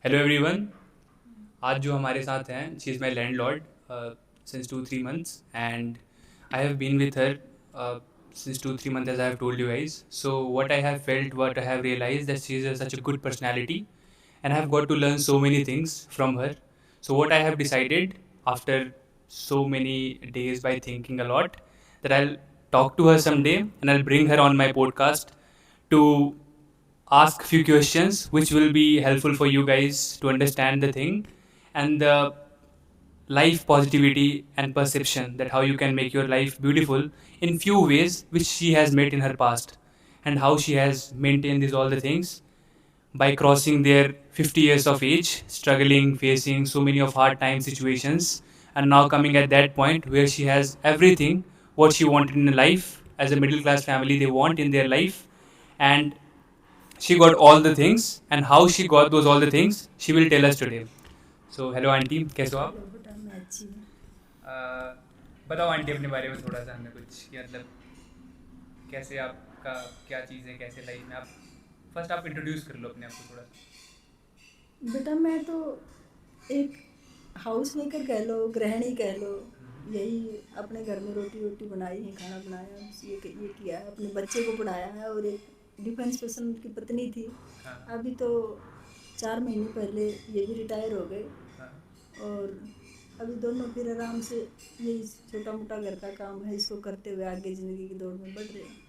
Hello everyone. आज जो हमारे साथ हैं, she is my landlord since 2-3 months and I have been with her since 2-3 months as I have told you guys. So what I have felt, what I have realized that she is such a good personality and I have got to learn so many things from her. So what I have decided after so many days by thinking a lot, that I'll talk to her someday and I'll bring her on my podcast to ask few questions which will be helpful for you guys to understand the thing and the life positivity and perception, that how you can make your life beautiful in few ways which she has met in her past, and how she has maintained these all the things by crossing their 50 years of age, struggling, facing so many of hard time situations, and now coming at that point where she has everything what she wanted in life as a middle class family they want in their life. And she got all the things, and how she got those all the things she will tell us today. So hello aunty, कैसे हो आप? Hello बेटा, मैं अच्छी हूँ। बताओ aunty अपने बारे में थोड़ा सा हमें कुछ, कि मतलब कैसे आपका क्या चीज़ है, कैसे लाइफ में आप फर्स्ट आप इंट्रोड्यूस कर लो अपने आप को थोड़ा सा। बेटा, मैं तो एक हाउस मेकर कह लो, गृहिणी कह लो। यही अपने घर में रोटी वोटी बनाई है, खाना बनाया, बस ये किया है, अपने बच्चे को पढ़ाया है। और एक डिफेंस पर्सन की पत्नी थी, हाँ अभी तो 4 महीने पहले ये भी रिटायर हो गए। हाँ। और अभी दोनों फिर आराम से यही छोटा मोटा घर का काम है, इसको करते हुए आगे ज़िंदगी की दौड़ में बढ़ रहे हैं।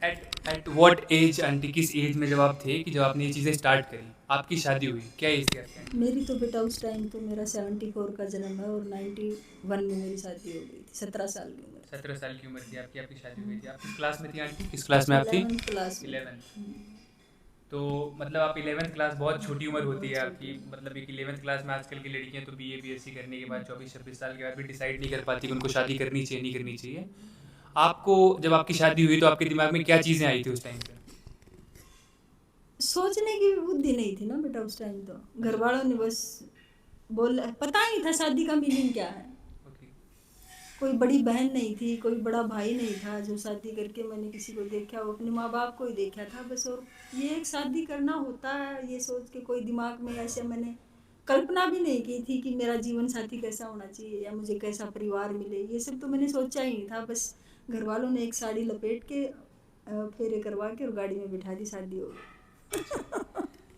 एट व्हाट एज आंटी, किस एज में जब आप थे कि जब आपने ये चीज़ें स्टार्ट करी, आपकी शादी हुई, क्या एज थी आपकी? मेरी तो बेटा उस टाइम तो मेरा 74 का जन्म है और 91 में मेरी शादी हो गई थी, 17 साल की उम्र। 17 साल की उम्र थी आपकी, आपकी शादी हुई थी। आप किस क्लास में थी आंटी, किस क्लास में आप थी? 11th क्लास में। 11th। तो मतलब आप 11th क्लास, बहुत छोटी उम्र होती है बहुत आपकी, छोटी। मतलब एक 11th क्लास में आजकल की लड़कियां तो बीए बीएससी करने के बाद 24-26 साल के बाद भी डिसाइड नहीं कर पाती कि उनको शादी करनी चाहिए नहीं करनी चाहिए। आपको जब आपकी शादी हुई तो आपके दिमाग में क्या चीज़ें आई थी उस टाइम पे? सोचने की भी बुद्धि नहीं थी ना बेटा उस टाइम, तो घर वालों ने बस बोल, पता ही था शादी का मीनिंग क्या है। ओके। कोई बड़ी बहन नहीं थी, कोई बड़ा भाई नहीं था जो शादी करके मैंने किसी को देखा, वो अपने माँ बाप को ही देखा था बस। और ये एक शादी करना होता है, ये सोच के कोई दिमाग में ऐसे मैंने कल्पना भी नहीं की थी कि मेरा जीवन साथी कैसा होना चाहिए या मुझे कैसा परिवार मिले। ये सब तो मैंने सोचा ही नहीं था। बस घर वालों ने एक साड़ी लपेट के फेरे करवा के और गाड़ी में बिठा दी, शादी हो गई।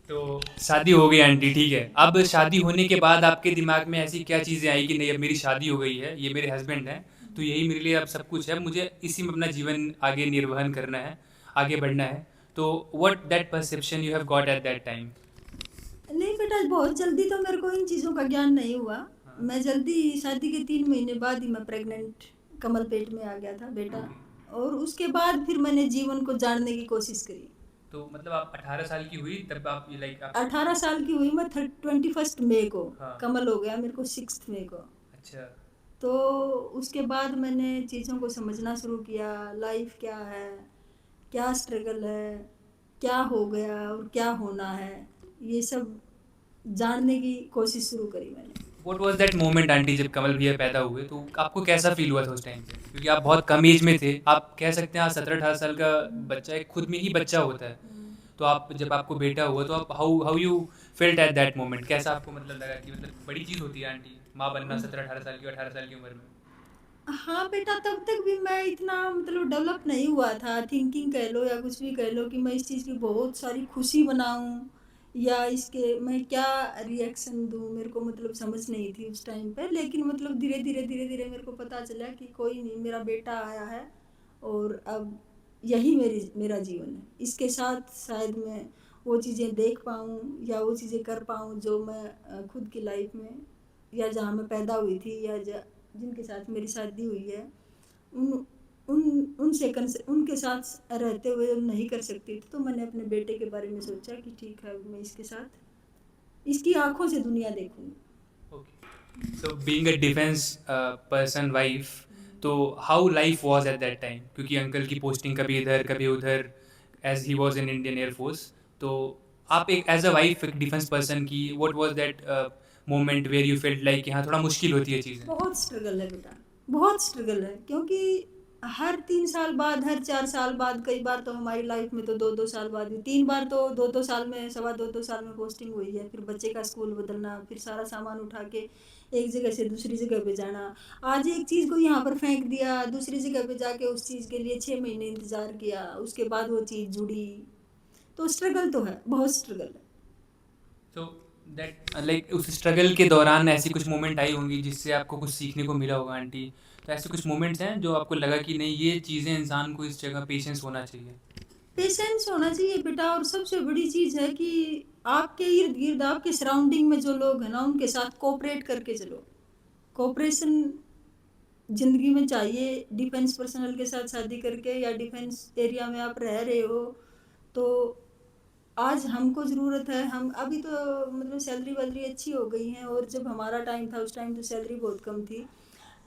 तो शादी हो गई आंटी, ठीक है। अब शादी होने के बाद आपके दिमाग में ऐसी क्या चीज़ें आई कि नहीं, अब मेरी शादी हो गई है, ये मेरे हस्बैंड हैं, तो यही मेरे लिए अब सब कुछ है, मुझे इसी में अपना जीवन आगे निर्वहन करना है, आगे बढ़ना है। तो what that perception you have got eight that time? नहीं बेटा, बहुत जल्दी तो मेरे को इन चीज़ों का ज्ञान नहीं हुआ। हाँ। मैं जल्दी शादी के 3 महीने बाद ही मैं प्रेग्नेंट, कमल पेट में आ गया था बेटा। ओके। और उसके बाद फिर मैंने जीवन को जानने की कोशिश करी। तो मतलब आप 18 साल की हुई तब आप ये लाइक आप? 18 साल की हुई मैं 21 मई को। हाँ। कमल हो गया मेरे को 6 मई को। अच्छा। तो उसके बाद मैंने चीज़ों को समझना शुरू किया, लाइफ क्या है, क्या स्ट्रगल है, क्या हो गया और क्या होना है, ये सब जानने की कोशिश शुरू करी मैंने। What was that moment aunty, जब कमल भैया पैदा हुए तो आपको कैसा फील हुआ था उस टाइम पे? क्योंकि आप बहुत कम एज में थे, आप कह सकते हैं, आज 17-18 साल का बच्चा एक खुद में ही बच्चा होता है। तो आप जब आपको बेटा हुआ तो आप how how you felt at that moment, कैसा आपको मतलब लगा कि मतलब बड़ी चीज़ होती है आंटी, माँ बनना 17-18 साल की, 18 साल की उम्र में? हाँ बेटा, तब तक भी मैं इतना मतलब डेवलप नहीं हुआ था, थिंकिंग कह लो या कुछ भी कह लो, कि मैं इस चीज़ की बहुत सारी खुशी बनाऊं या इसके मैं क्या रिएक्शन दूं, मेरे को मतलब समझ नहीं थी उस टाइम पे। लेकिन मतलब धीरे धीरे धीरे धीरे मेरे को पता चला कि कोई नहीं, मेरा बेटा आया है और अब यही मेरा जीवन है। इसके साथ शायद मैं वो चीज़ें देख पाऊँ या वो चीज़ें कर पाऊँ जो मैं खुद की लाइफ में या जहाँ मैं पैदा हुई थी या जिनके साथ मेरी शादी हुई है, उन उन उनके साथ रहते हुए नहीं कर सकती थी। तो मैंने अपने बेटे के बारे में सोचा कि ठीक है, मैं इसके साथ इसकी आंखों से दुनिया देखूंगी। Okay. So being a defence person wife, तो how life was at that time, क्योंकि अंकल की पोस्टिंग कभी इधर कभी उधर, as he was in Indian air force. तो आप एक एज अ वाइफ, एक डिफेंस पर्सन की, what was that moment where you felt like यहाँ थोड़ा मुश्किल होती है चीज़ें? बहुत स्ट्रगल है बेटा, बहुत स्ट्रगल है। क्योंकि हर 3 साल बाद, हर 4 साल बाद, कई बार तो हमारी लाइफ में तो 2-2 साल बाद भी, 3 बार तो 2-2 साल में, सवा 2-2 साल में पोस्टिंग हुई है। फिर बच्चे का स्कूल बदलना, फिर सारा सामान उठा के एक जगह से दूसरी जगह पे जाना। आज एक चीज़ को यहाँ पर फेंक दिया, दूसरी जगह पे जाके उस चीज़ के लिए 6 महीने इंतज़ार किया, उसके बाद वो चीज़ जुड़ी। तो स्ट्रगल तो है, बहुत स्ट्रगल है। तो दैट लाइक उस स्ट्रगल के दौरान ऐसी कुछ मोमेंट आई होंगी जिससे आपको कुछ सीखने को मिला होगा आंटी। तो ऐसे कुछ मोमेंट्स हैं जो आपको लगा कि नहीं ये चीज़ें इंसान को इस जगह पेशेंस होना चाहिए। पेशेंस होना चाहिए बेटा, और सबसे बड़ी चीज़ है कि आपके इर्द गिर्द, आपके सराउंडिंग में जो लोग हैं ना, उनके साथ कोऑपरेट करके चलो। कोऑपरेशन ज़िंदगी में चाहिए। डिफेंस पर्सनल के साथ शादी करके या डिफेंस एरिया में आप रह रहे हो, तो आज हमको ज़रूरत है, हम अभी तो मतलब सैलरी वैलरी अच्छी हो गई है, और जब हमारा टाइम था उस टाइम तो सैलरी बहुत कम थी,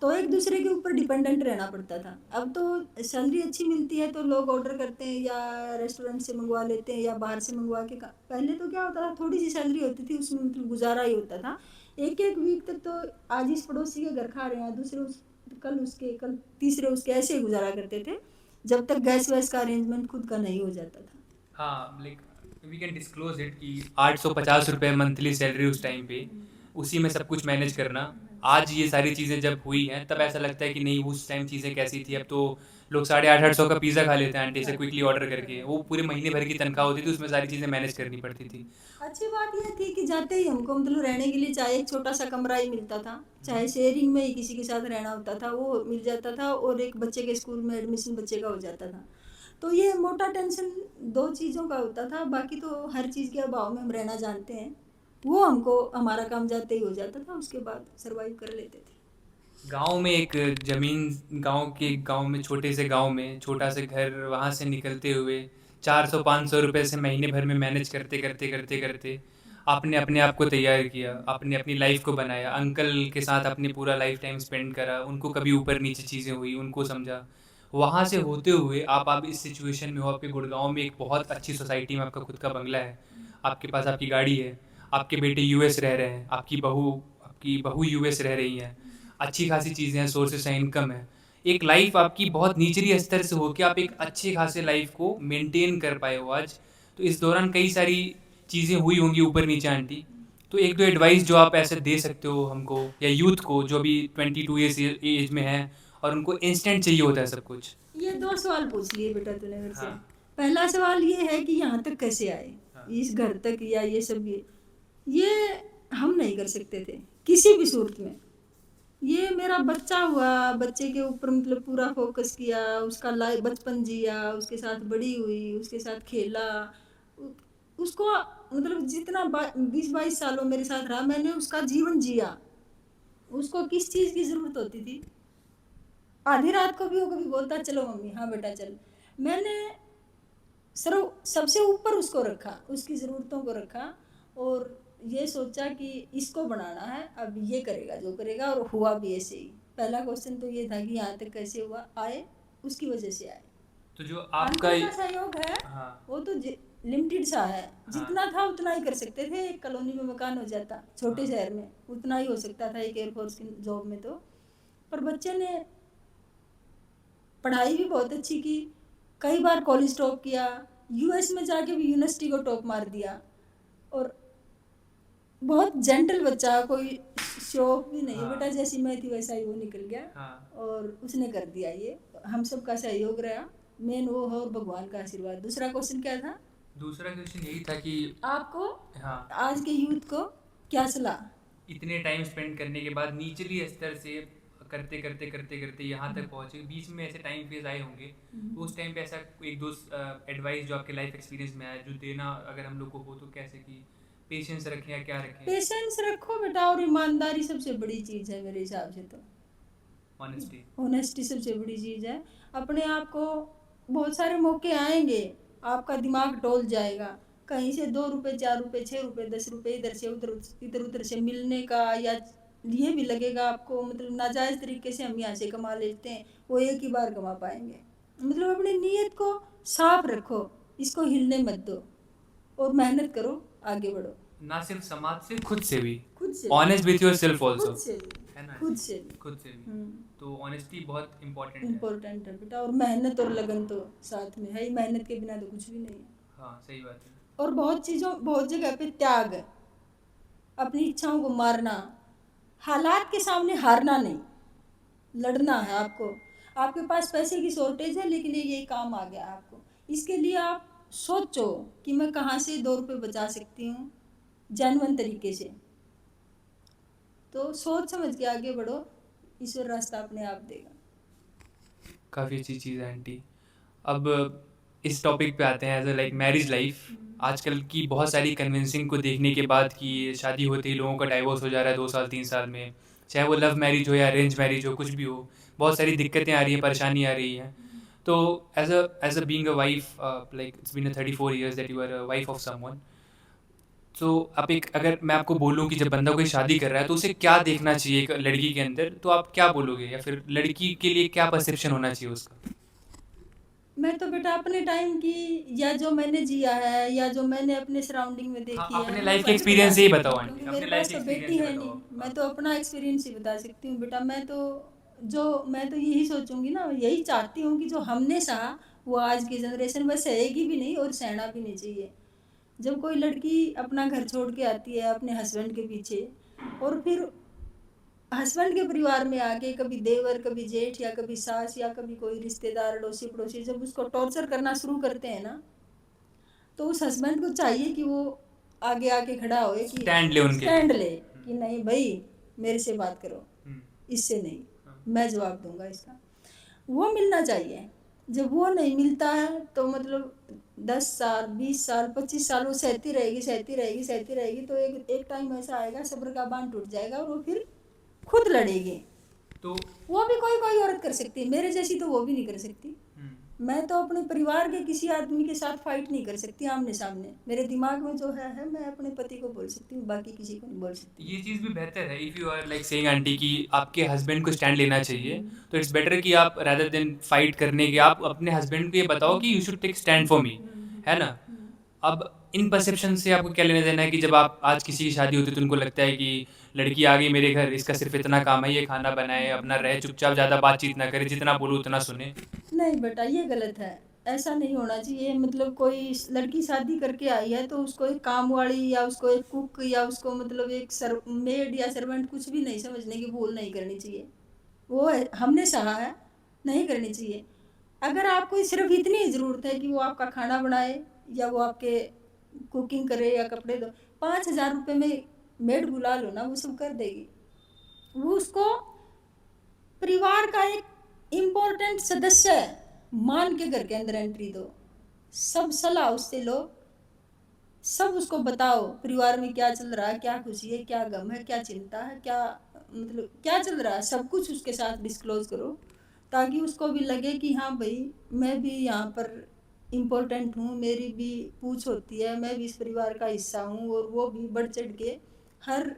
तो एक दूसरे के ऊपर डिपेंडेंट रहना पड़ता था। अब तो सैलरी अच्छी मिलती है तो लोग ऑर्डर करते हैं या रेस्टोरेंट से मंगवा लेते हैं या बाहर से मंगवा के पहले तो क्या होता था, थोड़ी सी सैलरी होती थी, उसमें मतलब गुजारा ही होता था। एक एक वीक तक तो आज इस पड़ोसी के घर खा रहे हैं, दूसरे कल उसके, कल तीसरे उसके, ऐसे ही गुजारा करते थे जब तक गैस वैस का अरेंजमेंट खुद का नहीं हो जाता था। हाँ like we can disclose it कि 850 रुपये मंथली सैलरी उस टाइम पे, उसी में सब कुछ मैनेज करना। आज ये सारी चीज़ें जब हुई हैं तब ऐसा लगता है कि नहीं उस टाइम चीज़ें कैसी थी। अब तो लोग 850 का पिज़्ज़ा खा लेते हैं आंटी से क्विकली ऑर्डर करके, वो पूरे महीने भर की तनख्वाह होती थी, उसमें सारी चीज़ें मैनेज करनी पड़ती थी। अच्छी बात यह थी कि जाते ही हमको मतलब रहने के लिए चाहे एक छोटा सा कमरा ही मिलता था, चाहे शेयरिंग में ही किसी के साथ रहना होता था, वो मिल जाता था, और एक बच्चे के स्कूल में एडमिशन बच्चे का हो जाता था। तो ये मोटा टेंशन दो चीज़ों का होता था, बाकी तो हर चीज़ के अभाव में हम रहना जानते हैं। वो हमको हमारा काम जाते ही हो जाता था, उसके बाद सरवाइव कर लेते थे। गांव में एक ज़मीन, गांव में छोटे से गांव में छोटा से घर, वहाँ से निकलते हुए 400-500 रुपये से महीने भर में मैनेज करते करते करते करते आपने अपने आप को तैयार किया, आपने अपनी लाइफ को बनाया, अंकल के साथ अपने पूरा लाइफ टाइम स्पेंड करा, उनको कभी ऊपर नीचे चीज़ें हुई उनको समझा। वहाँ से होते हुए आप इस सिचुएशन में हो, आपके गुड़गांव में एक बहुत अच्छी सोसाइटी में आपका खुद का बंगला है, आपके पास आपकी गाड़ी है, आपके बेटे यूएस रह रहे हैं, आपकी बहू यूएस रह रही हैं, अच्छी खासी चीज़ें हैं, सोर्सेस हैं, इनकम है। एक लाइफ आपकी बहुत निचली स्तर से हो कि आप एक अच्छे खासे लाइफ को मेंटेन कर पाए हो आज। तो इस दौरान कई सारी चीज़ें हुई होंगी ऊपर नीचे आंटी। तो एक दो एडवाइस जो आप ऐसे दे सकते हो हमको या यूथ को जो अभी 22 ईयर्स एज में है और उनको इंस्टेंट चाहिए होता है सब कुछ। ये दो सवाल पूछ लिए बेटा तूने मेरे से। हाँ। पहला सवाल ये है कि यहाँ तक कैसे आए, हाँ। इस घर तक, या ये सब, ये हम नहीं कर सकते थे किसी भी सूरत में। ये मेरा बच्चा हुआ, बच्चे के ऊपर मतलब पूरा फोकस किया, उसका लाइफ बचपन जिया, उसके साथ बड़ी हुई, उसके साथ खेला, उसको मतलब जितना 20-22 सालों मेरे साथ रहा, मैंने उसका जीवन जिया। उसको किस चीज़ की ज़रूरत होती थी, आधी रात को भी वो कभी बोलता चलो मम्मी, हाँ बेटा चल। मैंने सर्व सबसे ऊपर उसको रखा, उसकी ज़रूरतों को रखा, और ये सोचा कि इसको बनाना है, अब ये करेगा जो करेगा, और हुआ भी ऐसे ही। पहला क्वेश्चन तो ये था कि यहाँ तक कैसे हुआ, आए उसकी वजह से आए। तो जो आपका अंकल का सहयोग है, हाँ। वो तो लिमिटेड सा है, हाँ। जितना था उतना ही कर सकते थे। एक कॉलोनी में मकान हो जाता, छोटे हाँ। शहर में उतना ही हो सकता था एक एयरफोर्स की जॉब में। तो पर बच्चे ने पढ़ाई भी बहुत अच्छी की, कई बार कॉलेज टॉप किया, यूएस में जाके भी यूनिवर्सिटी को टॉप मार दिया, और बहुत जेंटल बच्चा, कोई शौक भी नहीं है हाँ। बेटा, जैसी मैं थी वैसा ही वो निकल गया, हाँ। और उसने कर दिया। ये हम सब का सहयोग रहा, मेन वो है, और भगवान का आशीर्वाद। दूसरा क्वेश्चन क्या था दूसरा क्वेश्चन यही था कि आपको, हाँ आज के यूथ को क्या सलाह? इतने टाइम स्पेंड करने के बाद निचली स्तर से करते करते करते करते यहाँ तक पहुँचे, बीच में ऐसे टाइम फेज आए होंगे, तो उस टाइम पे ऐसा एक दो एडवाइस जो आपके लाइफ एक्सपीरियंस में आया जो देना अगर हम लोग को हो तो कैसे, कि पेशेंस रखें या क्या रखें? पेशेंस रखो बेटा, और ईमानदारी सबसे बड़ी चीज़ है मेरे हिसाब से। तो ऑनेस्टी। ऑनेस्टी सबसे बड़ी चीज़ है। अपने आप को, बहुत सारे मौके आएंगे, आपका दिमाग डोल जाएगा, कहीं से 2 रुपए 4 रुपए 6 रुपए 10 रुपए इधर से उधर, इधर उधर से मिलने का, या ये भी लगेगा आपको मतलब नाजायज़ तरीके से हम यहाँ से कमा लेते हैं, वो एक ही बार कमा पाएंगे। मतलब अपनी नीयत को साफ रखो, इसको हिलने मत दो, और मेहनत करो, आगे बढ़ो। ना सिर्फ समाज से, खुद से भी खुद से ऑनेस्ट विथ योर सेल्फ खुद ऑल्सो। से भी है ना खुद जी? से भी। खुद से भी। तो ऑनेस्टी बहुत इम्पोर्टेंट है। इम्पोर्टेंट है बेटा, और मेहनत और लगन तो साथ में है ही, मेहनत के बिना तो कुछ भी नहीं है। हाँ सही बात है। और बहुत जगह पे त्याग है, अपनी इच्छाओं को मारना, हालात के सामने हारना नहीं, लड़ना है आपको। आपके पास पैसे की शॉर्टेज है लेकिन ये काम आ गया आपको, इसके लिए आप सोचो कि मैं कहाँ से 2 रुपये बचा सकती हूँ जेन्युइन तरीके से। तो सोच समझ के आगे बढ़ो, ईश्वर रास्ता अपने आप देगा। काफ़ी अच्छी चीज़ है आंटी। अब इस टॉपिक पे आते हैं, as a like marriage life. आजकल की बहुत सारी कन्विंसिंग को देखने के बाद कि शादी होते ही लोगों का डाइवोर्स हो जा रहा है 2 साल 3 साल में, चाहे वो लव मैरिज हो या अरेंज मैरिज हो, कुछ भी हो, बहुत सारी दिक्कतें आ रही हैं, परेशानी आ रही है। तो as a being a wife, like it's been 34 years that you are a wife of someone. तो आप एक, अगर मैं आपको बोलूँ कि जब बंदा कोई शादी कर रहा है तो उसे क्या देखना चाहिए एक लड़की के अंदर, तो आप क्या बोलोगे, या फिर लड़की के लिए क्या परसेप्शन होना चाहिए उसका? मैं तो बेटा अपने टाइम की, या जो मैंने जिया है, या जो मैंने अपने सराउंडिंग में हाँ, देखी है, अपने मैं लाइफ के वही बता एक्सपीरियंस से ही सकती बताओ हूँ, आंटी, क्योंकि अपने मेरे लाइफ पास के तो एक्सपीरियंस बेटी से है बताओ नहीं। आप। मैं हाँ। तो अपना एक्सपीरियंस ही बता सकती हूँ बेटा। मैं तो यही सोचूंगी ना, यही चाहती हूँ कि जो हमने सहा वो आज की जनरेशन में सहेगी भी नहीं और सहना भी नहीं चाहिए। जब कोई लड़की अपना घर छोड़ के आती है अपने हस्बैंड के पीछे, और फिर हस्बैंड के परिवार में आके कभी देवर, कभी जेठ, या कभी सास, या कभी कोई रिश्तेदार, अड़ोसी पड़ोसी जब उसको टॉर्चर करना शुरू करते हैं ना, तो उस हस्बैंड को चाहिए कि वो आगे आके खड़ा होए, कि स्टैंड ले उनके लिए। स्टैंड ले, कि नहीं भाई मेरे से बात करो, हम्म। इससे नहीं, हाँ। मैं जवाब दूंगा इसका। वो मिलना चाहिए। जब वो नहीं मिलता है तो मतलब 10 साल 20 साल 25 साल वो सहती रहेगी, सहती रहेगी, सहती रहेगी, तो एक टाइम ऐसा आएगा सब्र का बांध टूट जाएगा और वो फिर खुद लड़ेगी। तो वो भी कोई कोई औरत कर सकती है, मेरे जैसी तो वो भी नहीं कर सकती। मैं तो अपने परिवार के किसी आदमी के साथ फाइट नहीं कर सकती आमने सामने। मेरे दिमाग में जो है मैं अपने पति को बोल सकती हूँ, बाकी किसी को नहीं बोल सकती। ये चीज़ भी बेहतर है, if you are like saying aunty कि आपके हस्बैंड को स्टैंड लेना चाहिए, तो इट्स बेटर कि आप रादर देन फाइट करने के, आप अपने हस्बैंड को ये बताओ कि you should take stand for me, है ना? अब इन परसेप्शन से आपको क्या लेना देना है कि जब आप आज किसी की शादी होती है तो उनको लगता है कि लड़की आ गई मेरे घर, इसका सिर्फ इतना काम है, ये खाना बनाए, अपना रहे चुपचाप, ज़्यादा बातचीत ना करे, जितना बोलूँ उतना सुने। नहीं बेटा, ये गलत है, ऐसा नहीं होना चाहिए। मतलब कोई लड़की शादी करके आई है तो उसको एक काम वाली, या उसको एक कुक, या उसको मतलब एक मेड या सर्वेंट कुछ भी नहीं समझने की भूल नहीं करनी चाहिए। वो हमने सहा है, नहीं करनी चाहिए। अगर आपको सिर्फ इतनी ही ज़रूरत है कि वो आपका खाना बनाए, या वो आपके कुकिंग करे, या कपड़े धो, 5,000 रुपये में मेड बुला लो ना, वो सब कर देगी। वो उसको परिवार का एक इम्पोर्टेंट सदस्य मान के घर के अंदर एंट्री दो, सब सलाह उससे लो, सब उसको बताओ परिवार में क्या चल रहा है, क्या खुशी है, क्या गम है, क्या चिंता है, क्या मतलब क्या चल रहा है, सब कुछ उसके साथ डिस्क्लोज करो, ताकि उसको भी लगे कि हाँ भाई मैं भी यहाँ पर इम्पोर्टेंट हूँ, मेरी भी पूछ होती है, मैं भी इस परिवार का हिस्सा हूँ। और वो भी बढ़ चढ़ के हर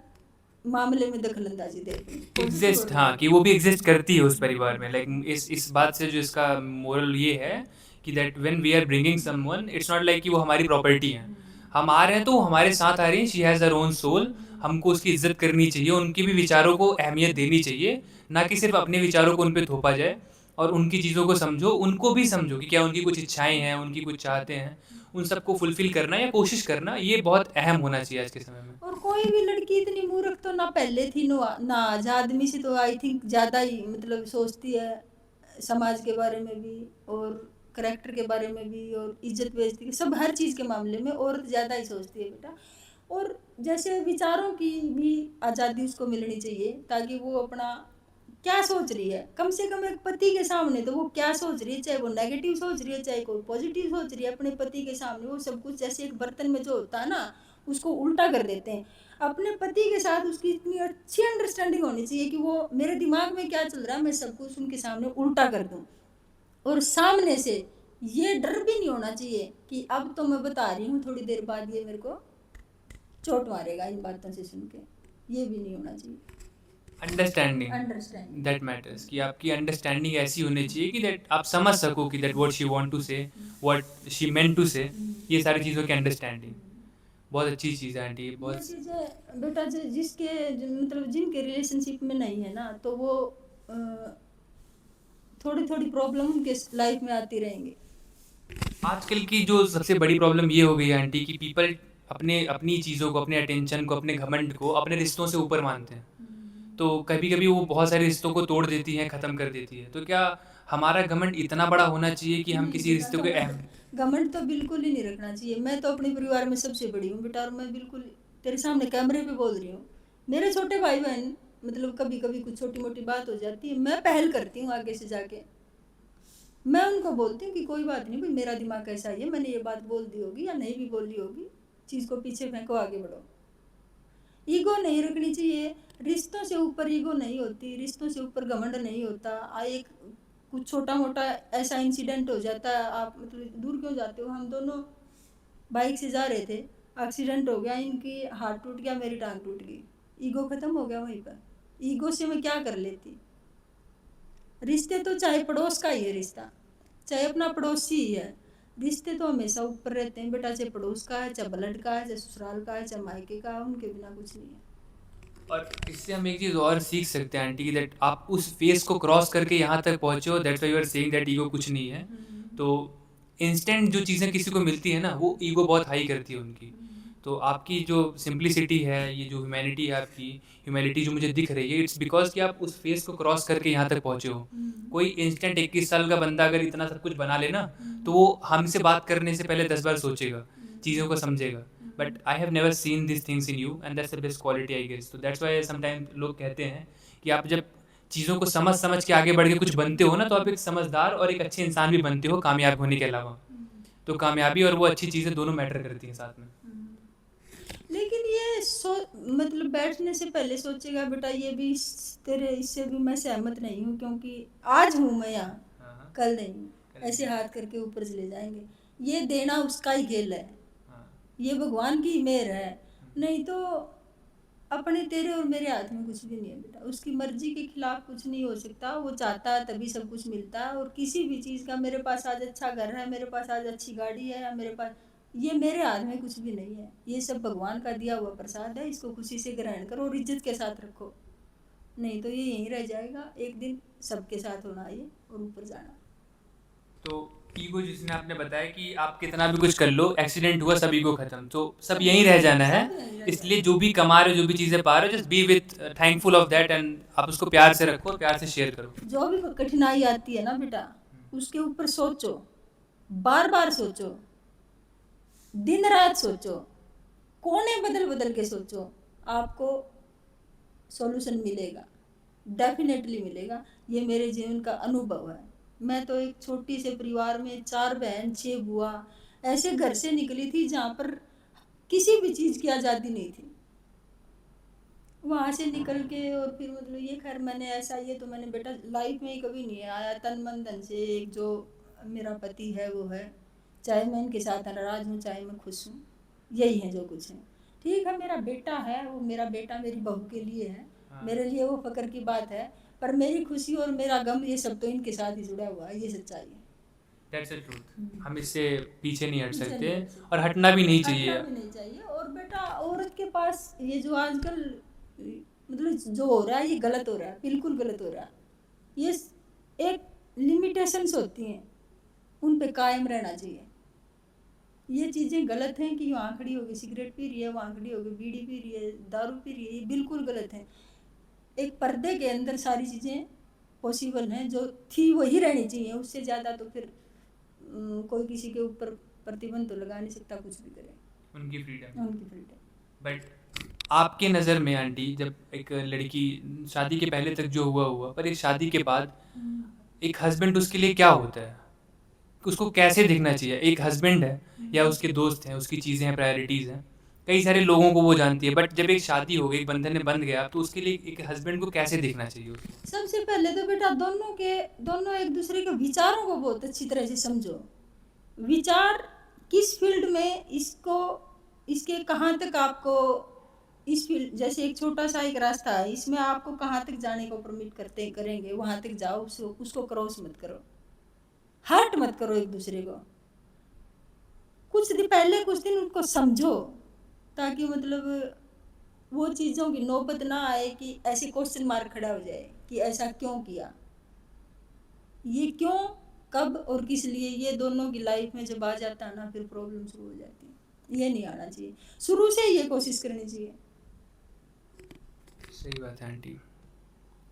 मामले में दखल अंदाजी दे रही है, positive एग्जिस्ट, और हाँ, कि वो भी एग्जिस्ट करती है उस परिवार में, लाइक negative। इस बात से जो इसका मोरल ये है कि that when we are bringing someone, it's not like कि वो हमारी प्रॉपर्टी है, हम आ रहे हैं तो वो हमारे साथ आ रही है, she has her own soul, हमको उसकी इज्जत करनी चाहिए, उनके भी विचारों को अहमियत देनी चाहिए, ना कि सिर्फ अपने विचारों को उन पर थोपा जाए। और उनकी चीज़ों को समझो, उनको भी समझो कि क्या उनकी कुछ इच्छाएं हैं, उनकी कुछ चाहते हैं, उन सबको फुलफिल करना या कोशिश करना, ये बहुत अहम होना चाहिए आज के समय में। और कोई भी लड़की इतनी मूर्ख तो ना पहले थी ना आज, आदमी से तो आई थिंक ज़्यादा ही मतलब सोचती है, समाज के बारे में भी और करेक्टर के बारे में भी और इज्जत बेइज्जती सब हर चीज़ के मामले में औरत ज़्यादा ही सोचती है बेटा। और जैसे विचारों की भी आज़ादी उसको मिलनी चाहिए, ताकि वो अपना क्या सोच रही है, कम से कम एक पति के सामने तो वो क्या सोच रही है, चाहे वो नेगेटिव सोच रही है चाहे कोई पॉजिटिव सोच रही है, अपने पति के सामने वो सब कुछ, जैसे एक बर्तन में जो होता है ना उसको उल्टा कर देते हैं। अपने पति के साथ उसकी इतनी अच्छी अंडरस्टैंडिंग होनी चाहिए कि वो मेरे दिमाग में क्या चल रहा है मैं सब कुछ उनके सामने उल्टा कर दूं। और सामने से ये डर भी नहीं होना चाहिए कि अब तो मैं बता रही हूँ थोड़ी देर बाद ये मेरे को चोट मारेगा इन बातों से सुन के, ये भी नहीं होना चाहिए। अंडरस्टैंडिंग अंडरस्टैंडिंग दैट मैटर्स, कि आपकी अंडरस्टैंडिंग ऐसी होनी चाहिए कि दैट आप समझ सको कि that what she want to say, what she meant to say, ये सारी चीज़ों की अंडरस्टैंडिंग। बहुत अच्छी चीज़ है आंटी, ये बहुत। चीज़ें बेटा जिसके मतलब जिनके रिलेशनशिप में नहीं है ना, तो वो थोड़ी थोड़ी प्रॉब्लम उनके लाइफ में आती रहेंगी। आजकल की जो सबसे बड़ी प्रॉब्लम ये हो गई है आंटी कि पीपल अपने अपनी चीज़ों को, अपने अटेंशन को, अपने घमंड को अपने रिश्तों से ऊपर मानते हैं। तो कभी कभी वो बहुत सारे रिश्तों को तोड़ देती हैं, ख़त्म कर देती है। तो क्या हमारा घमंड इतना बड़ा होना चाहिए कि हम नहीं किसी बेटा, रिश्ते को अहम। घमंड तो बिल्कुल ही नहीं रखना चाहिए। मैं तो अपने परिवार में सबसे बड़ी हूँ बेटा, और मैं बिल्कुल तेरे सामने कैमरे पे बोल रही हूँ। मेरे छोटे भाई बहन मतलब कभी कभी कुछ छोटी मोटी बात हो जाती है, मैं पहल करती हूँ आगे से जाके। मैं उनको बोलती हूँ कि कोई बात नहीं भाई, मेरा दिमाग कैसा ही है, मैंने ये बात बोल दी होगी या नहीं भी बोली होगी, चीज़ को पीछे फेंको, आगे बढ़ो। ईगो नहीं रखनी चाहिए। रिश्तों से ऊपर ईगो नहीं होती, रिश्तों से ऊपर घमंड नहीं होता। एक कुछ छोटा मोटा ऐसा इंसिडेंट हो जाता है, आप मतलब दूर क्यों जाते हो, हम दोनों बाइक से जा रहे थे, एक्सीडेंट हो गया, इनकी हाथ टूट गया, मेरी टांग टूट गई, ईगो खत्म हो गया वहीं पर। ईगो से मैं क्या कर लेती। रिश्ते तो चाहे पड़ोस का ही है रिश्ता, चाहे अपना पड़ोसी ही है, रिश्ते तो हमेशा ऊपर रहते हैं बेटा। चाहे पड़ोस का है, चाहे ब्लड का है, चाहे ससुराल का है, चाहे मायके का है, उनके बिना कुछ नहीं है। और इससे हम एक चीज़ और सीख सकते हैं आंटी कि दैट आप उस फेस को क्रॉस करके यहाँ तक पहुँचे हो, that's why you are saying that ego कुछ नहीं है। तो इंस्टेंट जो चीज़ें किसी को मिलती है ना, वो ईगो बहुत हाई करती है उनकी। तो आपकी जो सिंप्लिसिटी है, ये जो ह्यूमैनिटी है आपकी, ह्यूमैनिटी जो मुझे दिख रही है, इट्स बिकॉज कि आप उस फेस को क्रॉस करके यहाँ तक पहुँचे हो। कोई इंस्टेंट 21 साल का बंदा अगर इतना सब कुछ बना लेना, तो वो हमसे बात करने से पहले 10 बार सोचेगा, चीज़ों को समझेगा। But I have never seen this things in you, and that's the best quality I guess. तो दैट्स वाई समटाइम लोग कहते हैं कि आप जब चीज़ों को समझ समझ के आगे बढ़ के कुछ बनते हो ना, तो आप एक समझदार और एक अच्छे इंसान भी बनते हो, कामयाब होने के अलावा। तो कामयाबी और वो अच्छी चीज़ें दोनों मैटर करती हैं साथ में। लेकिन ये मतलब बैठने से पहले सोचेगा बेटा, ये भी तेरे इससे भी मैं सहमत नहीं हूँ, क्योंकि आज हूँ मैं यहाँ, हाँ, कल नहीं हूँ। कल ऐसे नहीं। हाथ करके ऊपर चले जाएंगे। ये देना उसका ही खेल है, हाँ। ये भगवान की मेहर है। नहीं तो अपने तेरे और मेरे हाथ में कुछ भी नहीं है बेटा। उसकी मर्जी के खिलाफ कुछ नहीं हो सकता। वो चाहता है तभी सब कुछ मिलता है। और किसी भी चीज़ का, मेरे पास आज अच्छा घर है, मेरे पास आज अच्छी गाड़ी है, या मेरे पास, ये मेरे हाथ में कुछ भी नहीं है। ये सब भगवान का दिया हुआ प्रसाद है, इसको खुशी से ग्रहण करो और इज्जत के साथ रखो। नहीं तो ये यहीं रह जाएगा। एक दिन सबके साथ होना ये और ऊपर जाना। तो ईगो जिसने आपने बताया कि आप कितना भी कुछ कर लो, एक्सीडेंट हुआ सब ईगो खत्म, तो सब यहीं रह जाना है। सब यहीं रह इसलिए जाएगा। जो भी कमा रहे हो, जो भी चीज़ें पा रहे हो, just be with thankful of that, and आप उसको प्यार से रखो और प्यार से शेयर करो। जो भी कठिनाई आती है ना बेटा, उसके ऊपर सोचो, बार बार सोचो, दिन रात सोचो, कोने बदल बदल के सोचो, आपको सॉल्यूशन मिलेगा, डेफिनेटली मिलेगा। ये मेरे जीवन का अनुभव है। मैं तो एक छोटी से परिवार में 4 बहन 6 बुआ, ऐसे घर से निकली थी जहाँ पर किसी भी चीज़ की आज़ादी नहीं थी। वहाँ से निकल के और फिर मतलब ये खैर मैंने ऐसा, ये तो मैंने बेटा लाइफ में ही कभी नहीं आया तन मन धन से। एक जो मेरा पति है वो है, चाहे मैं इनके साथ नाराज हूँ चाहे मैं खुश हूँ, यही है जो कुछ है। ठीक है, मेरा बेटा है, वो मेरा बेटा मेरी बहू के लिए है, मेरे लिए वो फक्र की बात है। पर मेरी खुशी और मेरा गम ये सब तो इनके साथ ही जुड़ा हुआ है, ये सच्चाई है। That's the truth. हम इससे पीछे नहीं हट पीछे सकते, नहीं हट सकते, और हटना भी नहीं हटना चाहिए। भी नहीं चाहिए। और बेटा औरत के पास ये जो आजकल मतलब जो हो रहा है, ये गलत हो रहा है, बिल्कुल गलत हो रहा है। ये एक लिमिटेशंस होती हैं, उन पे कायम रहना चाहिए। ये चीज़ें गलत हैं कि वहाँ खड़ी होगी सिगरेट पी रही है, वहाँ खड़ी होगी बीड़ी पी रही है, दारू पी रही है, ये बिल्कुल गलत है। एक पर्दे के अंदर सारी चीज़ें पॉसिबल हैं, जो थी वही रहनी चाहिए। उससे ज़्यादा तो फिर कोई किसी के ऊपर प्रतिबंध तो लगा नहीं सकता, कुछ भी करे, उनकी फ्रीडम। उनकी फ्रीडम। बट आपके नज़र में आंटी, जब एक लड़की शादी के पहले तक जो हुआ हुआ, पर एक शादी के बाद एक हस्बैंड उसके लिए क्या होता है, उसको कैसे देखना चाहिए? एक हस्बैंड है या उसके दोस्त हैं, उसकी चीज़ें हैं, प्रायोरिटीज़ हैं, कई सारे लोगों को वो जानती है, बट जब एक शादी हो गई, एक बंधन में बंध गया, तो उसके लिए एक हस्बैंड को कैसे देखना चाहिए उसको? सबसे पहले तो बेटा दोनों एक दूसरे के विचारों को बहुत अच्छी तरह से समझो। विचार किस फील्ड में इसको, इसके कहाँ तक आपको, इस फील्ड जैसे एक छोटा सा एक रास्ता है, इसमें आपको कहाँ तक जाने को परमिट करते करेंगे, वहाँ तक जाओ, उसको क्रॉस मत करो, हर्ट मत करो एक दूसरे को। कुछ दिन पहले कुछ दिन उनको समझो, ताकि मतलब वो चीज़ों की नौबत ना आए कि ऐसे क्वेश्चन मार्क खड़ा हो जाए कि ऐसा क्यों किया, ये क्यों, कब और किस लिए, ये दोनों की लाइफ में जब आ जाता है ना फिर प्रॉब्लम शुरू हो जाती है। ये नहीं आना चाहिए, शुरू से ये कोशिश करनी चाहिए। सही बात है आंटी।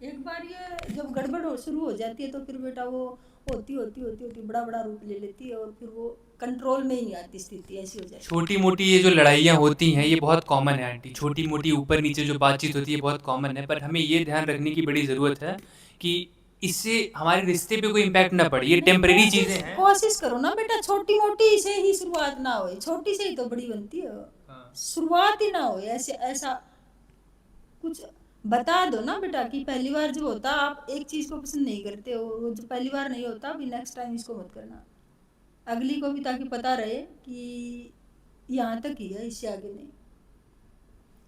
एक बार ये जब गड़बड़ हो शुरू हो जाती है तो फिर बेटा वो होती होती होती होती बड़ा बड़ा रूप ले लेती है और फिर वो कंट्रोल में ही नहीं आती, स्थिति ऐसी हो जाती है। छोटी मोटी ये जो लड़ाइयाँ होती हैं ये बहुत कॉमन है आंटी, छोटी मोटी ऊपर नीचे जो बातचीत होती है बहुत कॉमन है, पर हमें ये ध्यान रखने की बड़ी ज़रूरत है कि इससे हमारे रिश्ते पे कोई इम्पैक्ट ना पड़े, ये नहीं, टेम्परेरी कोशिश चीज़ें हैं। कोशिश करो ना बेटा, छोटी मोटी से ही शुरुआत ना हो, छोटी से ही तो बड़ी बनती है। हाँ। शुरुआत ही ना हो ऐसे, ऐसा कुछ बता दो ना बेटा कि पहली बार जब होता आप एक चीज को पसंद नहीं करते हो, वो जो पहली बार नहीं होता अभी नेक्स्ट टाइम इसको मत करना, अगली को भी, ताकि पता रहे कि यहाँ तक ही है, इससे आगे नहीं।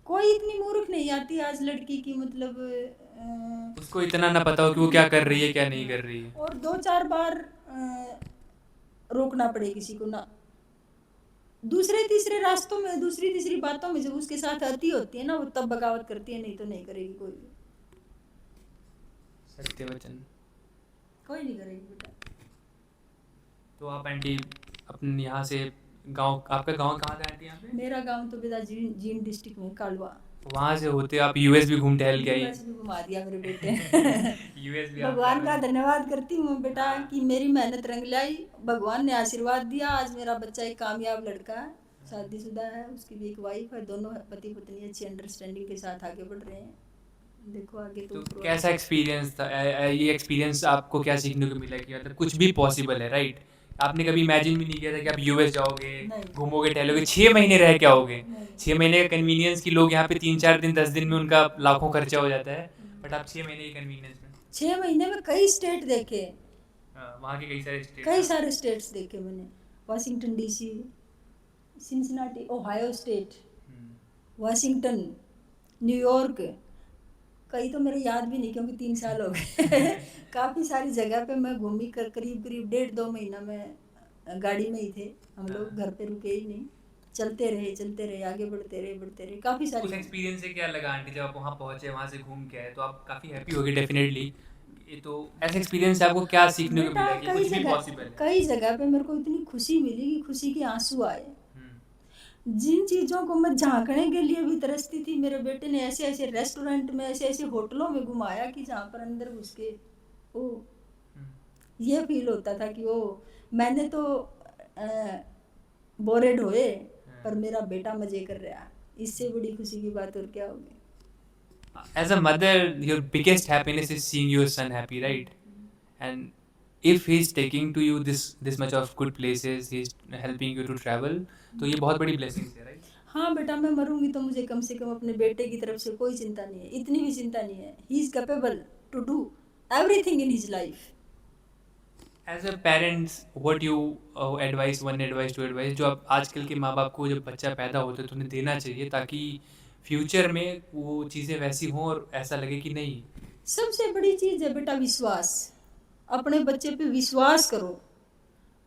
कोई इतनी मूर्ख नहीं आती आज लड़की की, मतलब उसको इतना ना पता हो कि वो क्या कर रही है क्या नहीं कर रही है। और दो चार बार रोकना पड़े किसी को ना, दूसरे तीसरे रास्तों में, दूसरी तीसरी बातों में जब उसके साथ आती होती है ना वो तब बगावत करती है, नहीं तो नहीं करेगी कोई भी। सत्य वचन। कोई नहीं करेगी बेटा। तो आप आंटी अपने यहाँ से गांव, आपका गांव कहाँ था आंटी यहाँ पे? मेरा गांव तो बेटा जींद डिस्ट्रिक्ट में कालवा। वहाँ से होते आप यूएस भी घूम टहल के आई? यूएस भी घुमा दिया मेरे बेटे। यूएस भी आप भगवान का travel- धन्यवाद करती हूँ बेटा कि मेरी मेहनत रंग लाई, भगवान ने आशीर्वाद दिया, आज मेरा बच्चा एक कामयाब लड़का है, शादीशुदा है, उसकी भी एक वाइफ है, दोनों पति पत्नी अच्छी अंडरस्टैंडिंग के साथ आगे बढ़ रहे हैं। देखो आगे तो तो कैसा एक्सपीरियंस था ये एक्सपीरियंस आपको क्या सीखने को मिला कि मतलब कुछ भी पॉसिबल है, राइट? आपने कभी इमेजिन भी नहीं किया था कि आप यूएस जाओगे, नहीं। घूमोगे टहलोगे, 6 महीने रह के आओगे। नहीं। 6 महीने का कन्वीनियंस की लोग यहाँ पे 3 4 दिन 10 दिन में उनका लाखों खर्चा हो जाता है, बट आप 6 महीने की कन्वीनियंस में। 6 महीने में कई स्टेट देखे, वहाँ के कई सारे स्टेट, कई सारे स्टेट्स देखे मैंने, Washington DC, Cincinnati Ohio state, Washington, New York, कई तो मेरे याद भी नहीं क्योंकि 3 साल हो गए। काफ़ी सारी जगह पे मैं घूमी, कर करीब करीब 1.5 2 महीना में गाड़ी में ही थे हम लोग, घर पे रुके ही नहीं, चलते रहे आगे बढ़ते रहे काफ़ी सारी उस जगह। एक्सपीरियंस से क्या लगा आंटी जब आप वहाँ पहुँचे, वहाँ से घूम के आए, तो आप काफ़ी हैप्पी होगे डेफिनेटली। ये तो ऐसे एक्सपीरियंस से आपको क्या सीखने को बेटा मिला कि कुछ भी पॉसिबल है? कई जगह पे मेरे को इतनी खुशी मिली कि खुशी के आंसू आए। हम्म। जिन चीज़ों को मैं झांकने के लिए भी तरसती थी, मेरे बेटे ने ऐसे ऐसे रेस्टोरेंट में, ऐसे ऐसे होटलों में घुमाया कि जहाँ पर अंदर घुस के ओ ये फील होता था कि ओ मैंने तो बोरेड हुए पर मेरा बेटा मजे कर रहा, इससे बड़ी खुशी की बात और क्या होगी। As a mother, your biggest happiness is seeing your son happy, right? And if he's taking to you this much of good places, he's helping you to travel, तो ये बहुत बड़ी blessings है, right? हाँ बेटा, मैं मरूंगी तो मुझे कम से कम अपने बेटे की तरफ से कोई चिंता नहीं है, इतनी भी चिंता नहीं है। He is capable to do everything in his life. As a parents, what you advise, one advice, two advice, जो आप आजकल के माँ बाप को जब बच्चा पैदा होता है तो उन्हें देना चाहिए ताकि फ्यूचर में वो चीज़ें वैसी हों और ऐसा लगे कि नहीं। सबसे बड़ी चीज है बेटा विश्वास, अपने बच्चे पे विश्वास करो,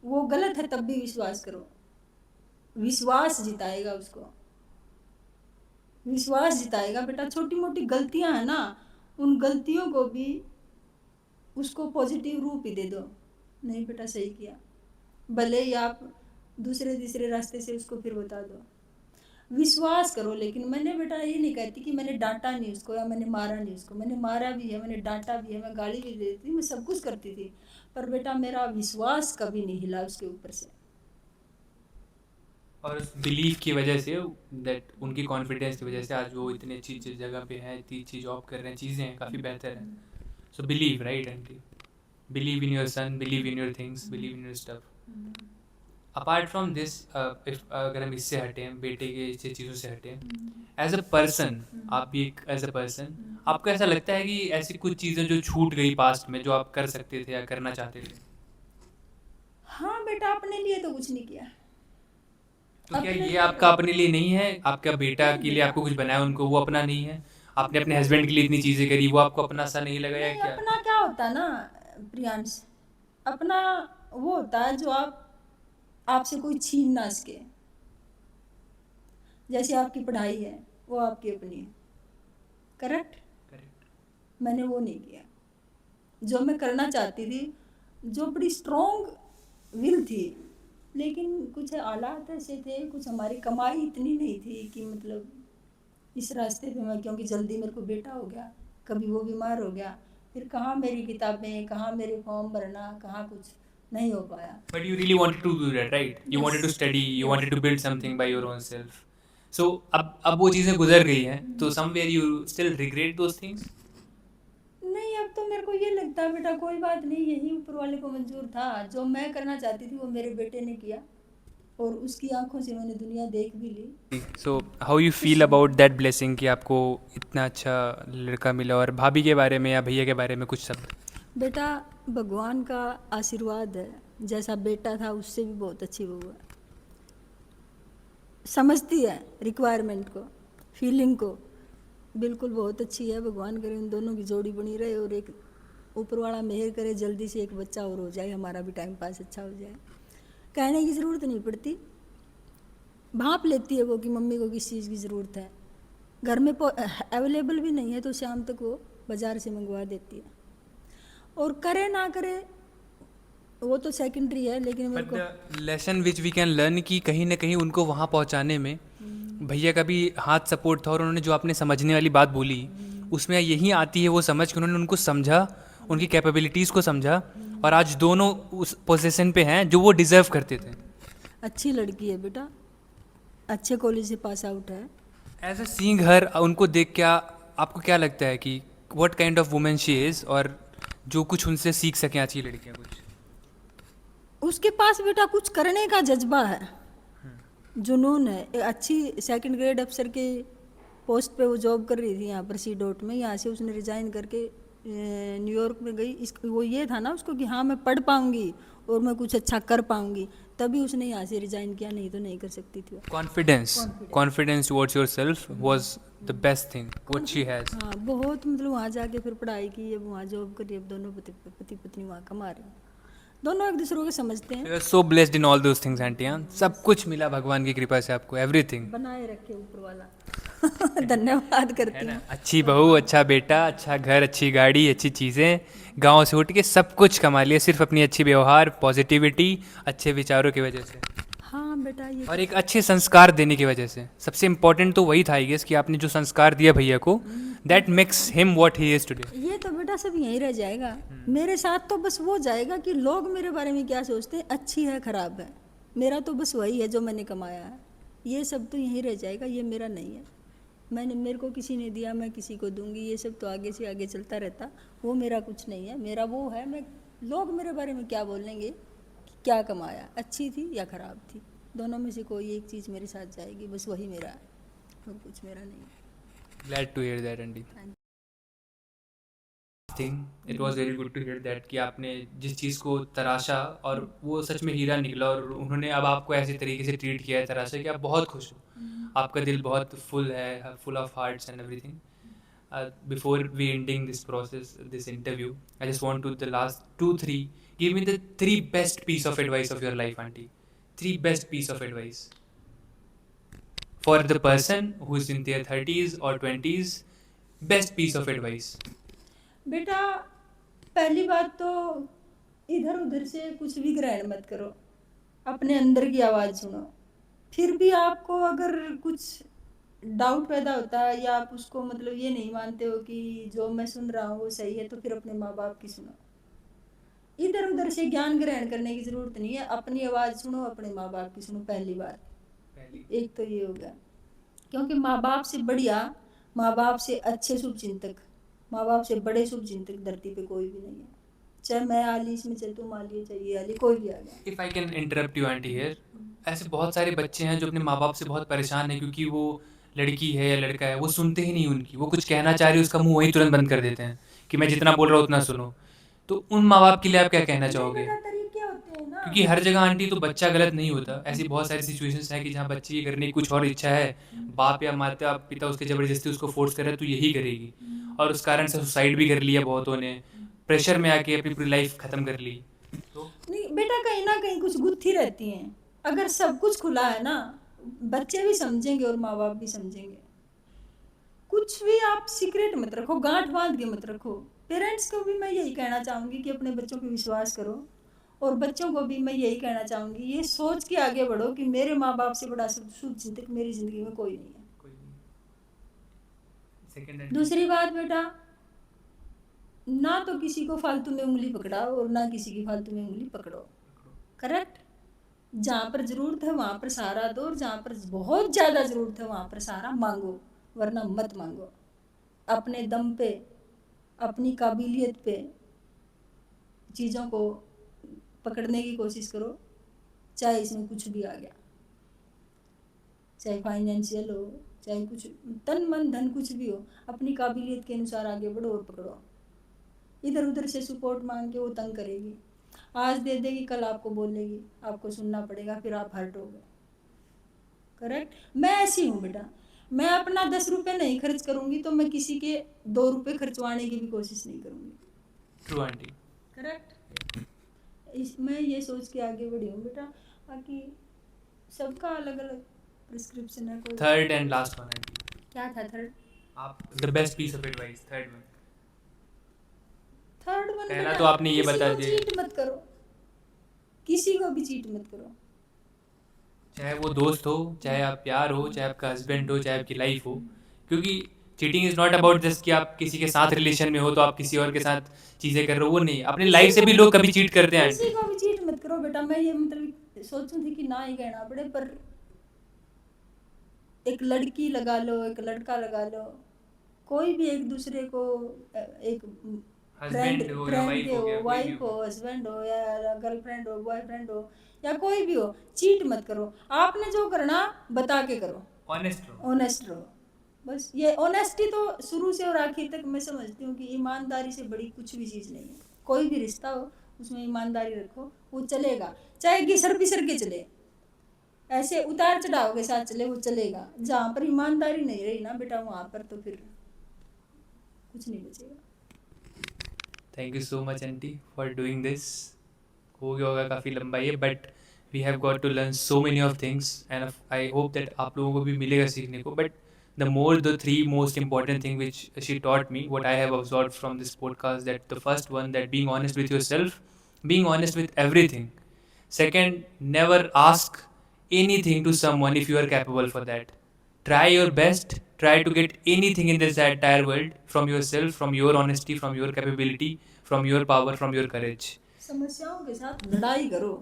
वो गलत है तब भी विश्वास करो, विश्वास जिताएगा उसको, विश्वास जिताएगा बेटा। छोटी मोटी गलतियां हैं ना, उन गलतियों को भी उसको पॉजिटिव रूप ही दे दो, नहीं बेटा सही किया, भले ही आप दूसरे तीसरे रास्ते से उसको फिर बता दो, विश्वास करो। लेकिन मैंने बेटा ये नहीं कहती कि मैंने डांटा नहीं उसको या मैंने मारा नहीं उसको, मैंने मारा भी है, मैंने डांटा भी है, मैं गाली भी देती थी, मैं सब कुछ करती थी, पर बेटा मेरा विश्वास कभी नहीं हिला उसके ऊपर से। और उस बिलीफ की वजह से, दैट उनकी कॉन्फिडेंस की वजह से आज वो इतनी अच्छी अच्छी जगह पे हैं, इतनी अच्छी जॉब कर रहे हैं, चीज़ें हैं काफ़ी बेहतर हैं। So believe, right aunty? Believe in your son, believe in your things, believe in your stuff. Apart from this, if अगर हम इससे हटें, बेटे के ऐसे चीज़ों से हटें, एज अ पर्सन, आप भी एक एज अ पर्सन, आपको ऐसा लगता है कि ऐसी कुछ चीज़ें जो छूट गई पास्ट में जो आप कर सकते थे या करना चाहते थे? हाँ बेटा, अपने लिए तो कुछ नहीं किया। तो क्या ये आपका अपने लिए नहीं है? आपका बेटा के लिए आपको कुछ बनाया, उनको वो अपना नहीं है? आपने अपने हस्बैंड के लिए इतनी चीज़ें करी, वो आपको अपना सा नहीं लगा या नहीं, क्या? अपना क्या होता है ना प्रियांश, अपना वो होता है जो आप आपसे कोई छीन ना सके। जैसे आपकी पढ़ाई है वो आपकी अपनी है, करेक्ट। करेक्ट। मैंने वो नहीं किया जो मैं करना चाहती थी, जो बड़ी स्ट्रॉन्ग विल थी, लेकिन कुछ हालात ऐसे थे, कुछ हमारी कमाई इतनी नहीं थी कि मतलब इस रास्ते पे मैं, क्योंकि जल्दी मेरे को बेटा हो गया, कभी वो बीमार हो गया, फिर कहाँ मेरी किताबें, कहाँ मेरे फॉर्म भरना, कहाँ कुछ नहीं हो पाया। But you really wanted to do that, right? You wanted to Yes. study, you Yes. wanted to build something by your own self. So अब वो चीज़ें गुजर गई हैं, तो somewhere you still regret those things? नहीं, अब तो मेरे को ये लगता है बेटा कोई बात नहीं, यही ऊपर वाले को मंजूर था, जो मैं करना चाहती थी वो मेरे बेटे ने किया, और उसकी आंखों से मैंने दुनिया देख भी ली। So how you feel about that blessing कि आपको इतना अच्छा लड़का मिला, और भाभी के बारे में या भैया के बारे में कुछ शब्द? बेटा भगवान का आशीर्वाद है, जैसा बेटा था उससे भी बहुत अच्छी बहू है, समझती है रिक्वायरमेंट को, फीलिंग को, बिल्कुल बहुत अच्छी है। भगवान करे उन दोनों की जोड़ी बनी रहे, और एक ऊपर वाला मेहर करे जल्दी से एक बच्चा और हो जाए, हमारा भी टाइम पास अच्छा हो जाए। कहने की ज़रूरत नहीं पड़ती, भाप लेती है वो कि मम्मी को किस चीज़ की ज़रूरत है, घर में अवेलेबल भी नहीं है तो शाम तक वो बाज़ार से मंगवा देती है, और करे ना करे वो तो सेकेंडरी है, लेकिन मेरे को lesson which we can learn कि कहीं ना कहीं उनको वहाँ पहुँचाने में भैया का भी हाथ सपोर्ट था, और उन्होंने जो आपने समझने वाली बात बोली उसमें यही आती है वो समझ कि उन्होंने उनको समझा, उनकी कैपेबिलिटीज़ को समझा, और आज दोनों उस पोजीशन पे हैं जो वो डिज़र्व करते थे। अच्छी लड़की है बेटा, अच्छे कॉलेज से पास आउट है। एज अ सीइंग हर, उनको देख क्या आपको क्या लगता है कि what kind of women she is, और जो कुछ उनसे सीख सकें आज की लड़कियाँ कुछ? उसके पास बेटा कुछ करने का जज्बा है, जुनून है। एक अच्छी सेकंड ग्रेड अफसर के पोस्ट पे वो जॉब कर रही थी यहाँ पर सी डॉट में, यहाँ से उसने रिज़ाइन करके न्यूयॉर्क में गई। इस वो ये था ना उसको कि हाँ मैं पढ़ पाऊँगी और मैं कुछ अच्छा कर पाऊँगी, तभी उसने यहाँ से रिज़ाइन किया, नहीं तो नहीं कर सकती थी वो। Confidence towards yourself was the best thing what she has. हाँ बहुत, मतलब वहाँ जाके फिर पढ़ाई की, अब वहाँ जॉब करी, अब दोनों पति पत्नी वहाँ कमा रहे हैं, दोनों एक दूसरे को समझते हैं। You are so blessed in all those things aunty. हाँ, सब कुछ मिला भगवान की कृपा से आपको, एवरीथिंग बनाए रखे ऊपर वाला। धन्यवाद करती हूँ। अच्छी बहू, अच्छा बेटा, अच्छा घर, अच्छी गाड़ी, अच्छी चीज़ें, गांव से उठ के सब कुछ कमा लिया सिर्फ अपनी अच्छी व्यवहार, पॉजिटिविटी, अच्छे विचारों की वजह से, हाँ बेटा ये और एक अच्छे संस्कार देने की वजह से। सबसे इम्पोर्टेंट तो वही था आई गेस कि आपने जो संस्कार दिया भैया को, that makes him what he is today. ये तो बेटा सब यहीं रह जाएगा, मेरे साथ तो बस वो जाएगा कि लोग मेरे बारे में क्या सोचते हैं, अच्छी है खराब है, मेरा तो बस वही है जो मैंने कमाया है, ये सब तो यहीं रह जाएगा, ये मेरा नहीं है। मैंने, मेरे को किसी ने दिया मैं किसी को दूंगी, ये सब तो आगे से आगे चलता रहता, वो मेरा कुछ नहीं है। मेरा वो है, मैं, लोग मेरे बारे में क्या बोलेंगे कि क्या कमाया, अच्छी थी या खराब थी, दोनों में से कोई एक चीज़ मेरे साथ जाएगी, बस वही मेरा है, और कुछ मेरा नहीं है। Glad to hear that aunty. Thing it was very good to hear that कि आपने जिस चीज़ को तराशा और वो सच में हीरा निकला, और उन्होंने अब आपको ऐसे तरीके से ट्रीट किया है तराशा कि आप बहुत खुश हो, आपका दिल बहुत फुल है, full of hearts and everything. Before we ending this process, this interview, I just want to the last 2 3 give me the 3 best piece of advice of your life, auntie. 3 best piece of advice for the person who's in their 30s or 20s. Best piece of advice. बेटा पहली बात तो इधर उधर से कुछ भी ग्रहण मत करो, अपने अंदर की आवाज़ सुनो। फिर भी आपको अगर कुछ डाउट पैदा होता है या आप उसको मतलब ये नहीं मानते हो कि जो मैं सुन रहा हूँ वो सही है, तो फिर अपने माँ बाप की सुनो। इधर उधर से ज्ञान ग्रहण करने की ज़रूरत नहीं है, अपनी आवाज़ सुनो, अपने माँ बाप की सुनो पहली बार। एक तो ये हो गया, क्योंकि माँ बाप से बढ़िया, माँ बाप से अच्छे शुभचिंतक, माँ बाप से बड़े शुभचिंतक धरती पे कोई भी नहीं है, चाहे मैं आली इसमें, चाहे तुम आली, चाहे ये आली, कोई भी आ गया। If I can interrupt you aunty here, ऐसे बहुत सारे बच्चे हैं जो अपने माँ बाप से बहुत परेशान हैं क्योंकि वो लड़की है या लड़का है, वो सुनते ही नहीं उनकी, वो कुछ कहना चाह रही है उसका मुंह वहीं तुरंत बंद कर देते हैं कि मैं जितना बोल रहा हूँ उतना सुनो। तो उन माँ बाप के लिए आप क्या कहना चाहोगे? तरीके होते हैं ना, क्योंकि हर जगह आंटी तो बच्चा गलत नहीं होता, ऐसी बहुत सारी सिचुएशंस हैं कि जहाँ बच्चे ये करने की कुछ और इच्छा है, बाप या माता पिता उसके ज़बरदस्ती उसको फोर्स कर रहे हैं तो यही करेगी, और उस कारण से सुसाइड भी कर लिया बहुतों ने, प्रेशर में आके अपनी पूरी लाइफ ख़त्म कर ली। तो नहीं बेटा, कहीं ना कहीं कुछ गुत्थी रहती हैं, अगर सब कुछ खुला है ना, बच्चे भी समझेंगे और माँ बाप भी समझेंगे। कुछ भी आप सीक्रेट मत रखो, गांठ बांध के मत रखो। पेरेंट्स को भी मैं यही कहना चाहूँगी कि अपने बच्चों पे विश्वास करो, और बच्चों को भी मैं यही कहना चाहूँगी, ये सोच के आगे बढ़ो कि मेरे माँ बाप से बड़ा शुभचिंतक मेरी ज़िंदगी में कोई नहीं है। दूसरी बात बेटा, ना तो किसी को फालतू में उंगली पकड़ाओ और ना किसी की फालतू में उंगली पकड़ो। करेक्ट? जहाँ पर जरूरत है वहाँ पर सहारा दो, और जहाँ पर बहुत ज़्यादा जरूरत है वहाँ पर सहारा मांगो, वरना मत मांगो। अपने दम पे, अपनी काबिलियत पे चीज़ों को पकड़ने की कोशिश करो, चाहे इसमें कुछ भी आ गया, चाहे फाइनेंशियल हो, चाहे कुछ तन मन धन कुछ भी हो, अपनी काबिलियत के अनुसार आगे बढ़ो और पकड़ो। इधर उधर से सपोर्ट मांग के वो तंग करेगी, आज दे देगी कल आपको बोलेगी, आपको सुनना पड़ेगा, फिर आप हर्ट हो गए। करेक्ट? मैं ऐसी हूँ बेटा, मैं अपना 10 रुपये नहीं खर्च करूँगी तो मैं किसी के 2 रुपये खर्चवाने की भी कोशिश नहीं करूँगी। True aunty. करेक्ट? मैं ये सोच के आगे बढ़ी हूँ बेटा, बाकी सबका अलग अलग प्रिस्क्रिप्शन है। कोई third and last one aunty, क्या था थर्ड? आप the best piece of advice, third one. Third one पहला बेटा, तो आपने ये किसी बता को दिया, चीट मत करो, किसी को भी चीट मत करो। चाहे वो दोस्त हो, चाहे आप प्यार हो, चाहे आपका हस्बैंड हो, चाहे आपकी लाइफ हो, क्योंकि cheating is not about just कि आप किसी के साथ रिलेशन में हो तो आप किसी और के साथ चीज़ें कर रहे हो, वो नहीं, अपनी लाइफ से भी लोग कभी चीट करते हैं किसी आंटी। को भी चीट मत करो बेटा। मैं ये मतलब सोचूं थी कि ना ही कहना पड़े, पर एक लड़की लगा लो, एक लड़का लगा लो, कोई भी एक दूसरे को एक फ्रेंड हस्बैंड हो या फ्रेंड वाइफ के हो हो, गया, कोई भी वाइफ हो, हस्बैंड हो, या गर्लफ्रेंड हो, बॉयफ्रेंड हो, या कोई भी हो, चीट मत करो। आपने जो करना बता के करो, ऑनेस्ट रहो। ऑनेस्ट रहो। बस ये ऑनेस्टी तो शुरू से और आखिर तक मैं समझती हूँ कि ईमानदारी से बड़ी कुछ भी चीज़ नहीं है। कोई भी रिश्ता हो उसमें ईमानदारी रखो, वो चलेगा, चाहे घिसर पिसर के चले, ऐसे उतार चढ़ाव के साथ चले, वो चलेगा। जहाँ पर ईमानदारी नहीं रही ना बेटा, वहाँ पर तो फिर कुछ नहीं बचेगा। Thank you so much aunty for doing this. हो गया होगा काफ़ी लंबा ये, but we have got to learn so many of things, and I hope that आप लोगों को भी मिलेगा सीखने को। But the more the three most important thing which she taught me, what I have absorbed from this podcast, that the first one, that being honest with yourself, being honest with everything. Second, never ask anything to someone if you are capable for that. Try your best, try to get anything in this entire world from yourself, from your honesty, from your capability, from your power, from your courage. समस्याओं के साथ लड़ाई करो,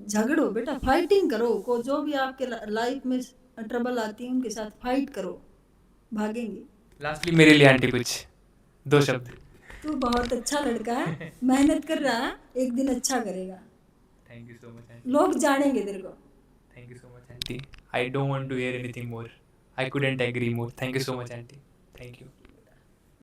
झगड़ो बेटा, fighting करो, को जो भी आपके लाइफ में ट्रबल आती है उनके साथ फाइट करो, भागेंगे। लास्टली मेरे लिए आंटी कुछ दो शब्द। तू बहुत अच्छा लड़का है, मेहनत कर रहा है, एक दिन अच्छा करेगा, thank you so much aunty. लोग जानेंगे तेरे को। Thank you so much aunty. I don't want to hear anything more. I couldn't agree more. Thank you so much aunty. Thank you.